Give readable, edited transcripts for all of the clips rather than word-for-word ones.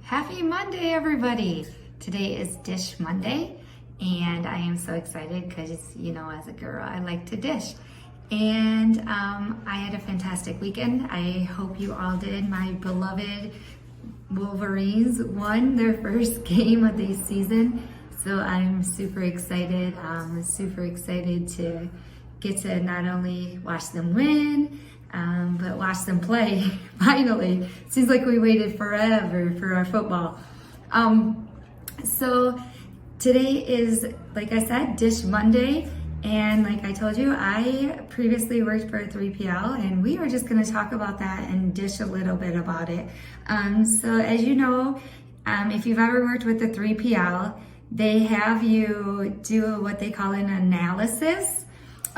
Happy Monday, everybody. Today is Dish Monday, and I am so excited because, as a girl, I like to dish. And I had a fantastic weekend. I hope you all did. My beloved Wolverines won their first game of the season, so I'm super excited. Super excited to get to not only watch them win, but watch them play. Finally, seems like we waited forever for our football. So today is, like I said, Dish Monday, and like I told you, I previously worked for a 3PL, and we are just going to talk about that and dish a little bit about it. So as you know, if you've ever worked with a 3PL, they have you do what they call an analysis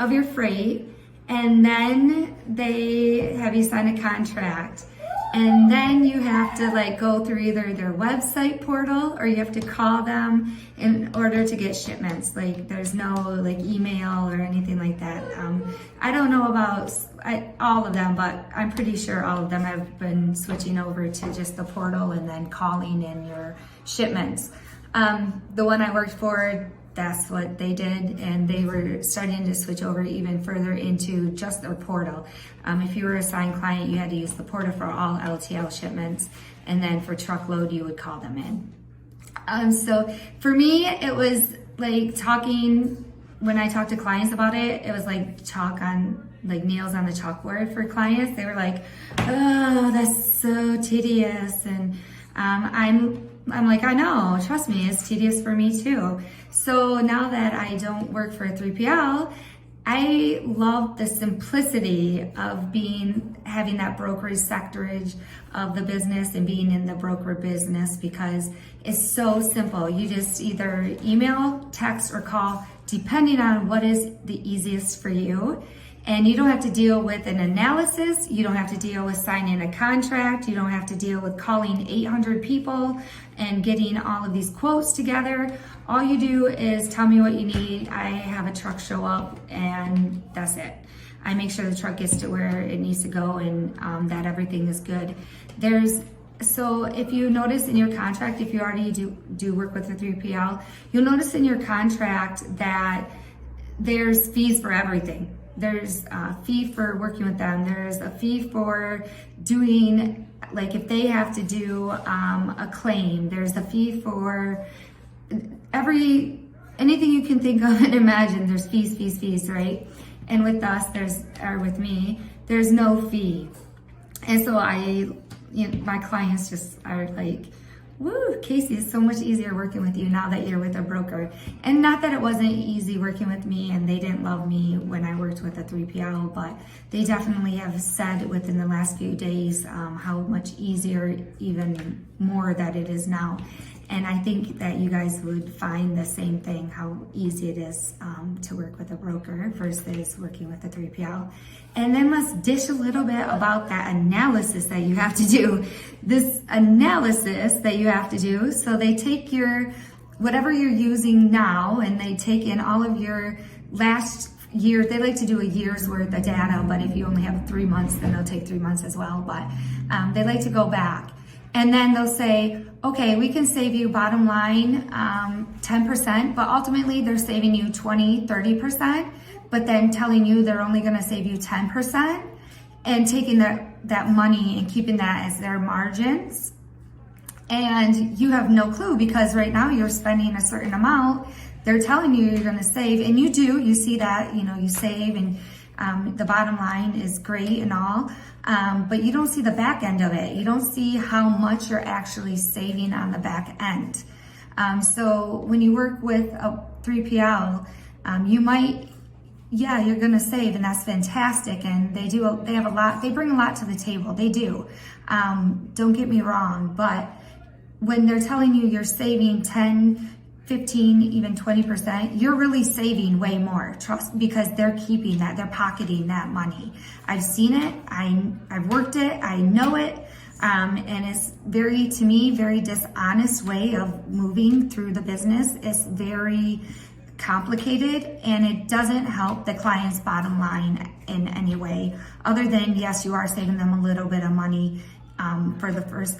of your freight, and then they have you sign a contract, and then you have to go through either their website portal or you have to call them in order to get shipments. There's no email or anything like that. I don't know about all of them, but I'm pretty sure all of them have been switching over to just the portal and then calling in your shipments. The one I worked for, that's what they did, and they were starting to switch over even further into just their portal. If you were a signed client, you had to use the portal for all LTL shipments, and then for truckload, you would call them in. So for me, it was when I talked to clients about it, it was like nails on the chalkboard for clients. They were like, oh, that's so tedious. And I'm like, I know, trust me, it's tedious for me too. So now that I don't work for a 3PL, I love the simplicity of having that brokerage sectorage of the business and being in the broker business, because it's so simple. You just either email, text, or call, depending on what is the easiest for you. And you don't have to deal with an analysis. You don't have to deal with signing a contract. You don't have to deal with calling 800 people and getting all of these quotes together. All you do is tell me what you need. I have a truck show up, and that's it. I make sure the truck gets to where it needs to go, and that everything is good. So if you notice in your contract, if you already do work with a 3PL, you'll notice in your contract that there's fees for everything. There's a fee for working with them. There's a fee for doing, if they have to do a claim. There's a fee for anything you can think of and imagine. There's fees, right? And with us, with me, there's no fee. And so my clients just are like, woo, Casey, it's so much easier working with you now that you're with a broker. And not that it wasn't easy working with me and they didn't love me when I worked with a 3PL, but they definitely have said within the last few days how much easier, even more, that it is now. And I think that you guys would find the same thing, how easy it is to work with a broker versus working with a 3PL. And then let's dish a little bit about that analysis that you have to do. This analysis that you have to do, so they take whatever you're using now, and they take in all of your last year. They like to do a year's worth of data, but if you only have 3 months, then they'll take 3 months as well. But they like to go back. And then they'll say, okay, we can save you bottom line 10%, but ultimately they're saving you 20, 30%, but then telling you they're only gonna save you 10% and taking that money and keeping that as their margins. And you have no clue, because right now you're spending a certain amount. They're telling you you're gonna save, and you do, you see that, you save, and the bottom line is great and all. But you don't see the back end of it. You don't see how much you're actually saving on the back end. So when you work with a 3PL, you're gonna save, and that's fantastic. And they bring a lot to the table. They do. Don't get me wrong, but when they're telling you you're saving 10, 15, even 20%, you're really saving way more. Trust, because they're keeping that, they're pocketing that money. I've seen it, I've worked it, I know it, and it's to me, very dishonest way of moving through the business. It's very complicated, and it doesn't help the client's bottom line in any way, other than, yes, you are saving them a little bit of money for the first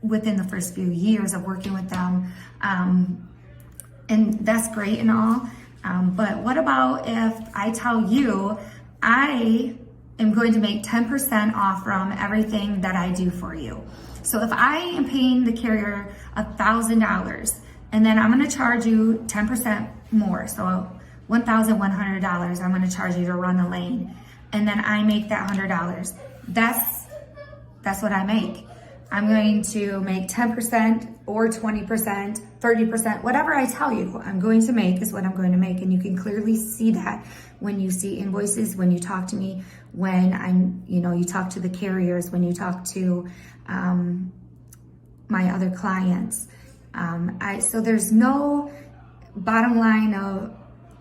within the first few years of working with them. And that's great and all. But what about if I tell you I am going to make 10% off from everything that I do for you? So if I am paying the carrier $1,000 and then I'm going to charge you 10% more, so $1,100 I'm going to charge you to run a lane, and then I make that $100. That's what I make. I'm going to make 10% or 20%, 30%, whatever I tell you I'm going to make is what I'm going to make. And you can clearly see that when you see invoices, when you talk to me, when you talk to the carriers, when you talk to my other clients. So there's no bottom line of,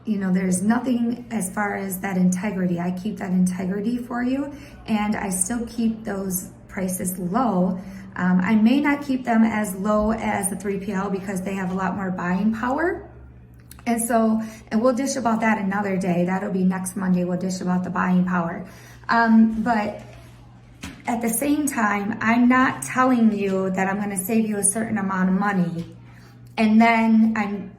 there's nothing as far as that integrity. I keep that integrity for you, and I still keep those prices low. I may not keep them as low as the 3PL because they have a lot more buying power. And we'll dish about that another day. That'll be next Monday. We'll dish about the buying power. But at the same time, I'm not telling you that I'm going to save you a certain amount of money, and then I'm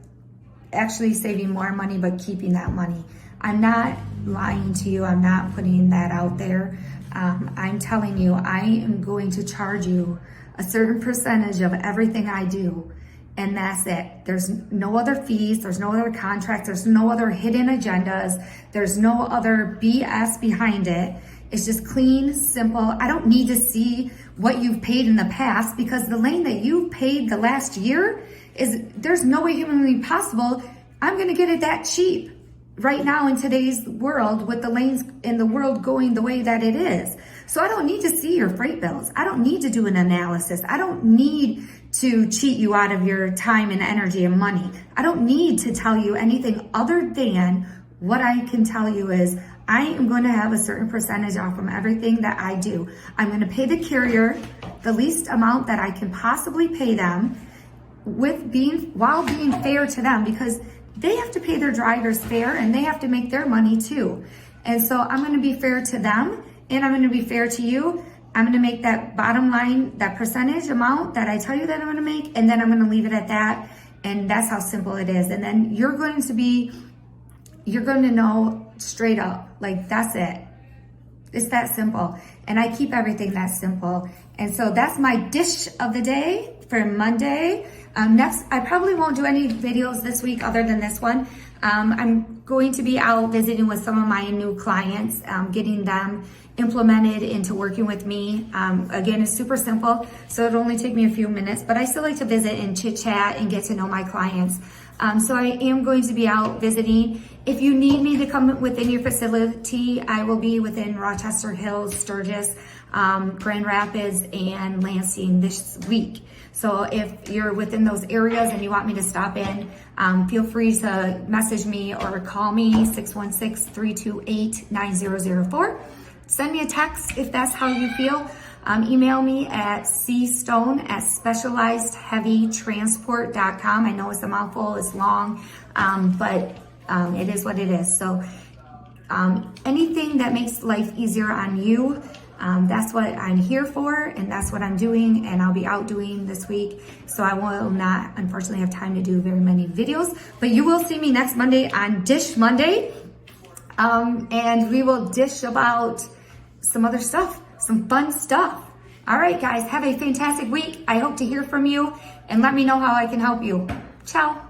actually saving more money but keeping that money. I'm not lying to you. I'm not putting that out there. I'm telling you I am going to charge you a certain percentage of everything I do, and that's it. There's no other fees, there's no other contracts, there's no other hidden agendas, there's no other BS behind it. It's just clean, simple. I don't need to see what you've paid in the past, because the lane that you've paid the last year there's no way humanly possible I'm gonna get it that cheap right now in today's world, with the lanes in the world going the way that it is. So I don't need to see your freight bills. I don't need to do an analysis. I don't need to cheat you out of your time and energy and money. I don't need to tell you anything other than what I can tell you is I am going to have a certain percentage off from everything that I do. I'm going to pay the carrier the least amount that I can possibly pay them, while being fair to them, because they have to pay their drivers fair and they have to make their money too. And so I'm going to be fair to them, and I'm going to be fair to you. I'm going to make that bottom line, that percentage amount that I tell you that I'm going to make, and then I'm going to leave it at that. And that's how simple it is. And then you're going to know straight up, like, that's it. It's that simple. And I keep everything that simple. And so that's my dish of the day for Monday. Next, I probably won't do any videos this week other than this one. I'm going to be out visiting with some of my new clients, getting them implemented into working with me. Again, it's super simple, so it'll only take me a few minutes, but I still like to visit and chit chat and get to know my clients. So I am going to be out visiting. If you need me to come within your facility, I will be within Rochester Hills, Sturgis, Grand Rapids, and Lansing this week. So if you're within those areas and you want me to stop in, feel free to message me or call me, 616-328-9004. Send me a text if that's how you feel. Email me at cstone@specializedheavytransport.com. I know it's a mouthful, it's long, but it is what it is. So anything that makes life easier on you, that's what I'm here for, and that's what I'm doing, and I'll be out doing this week. So I will not, unfortunately, have time to do very many videos, but you will see me next Monday on Dish Monday, and we will dish about some other stuff, some fun stuff. All right, guys, have a fantastic week. I hope to hear from you, and let me know how I can help you. Ciao.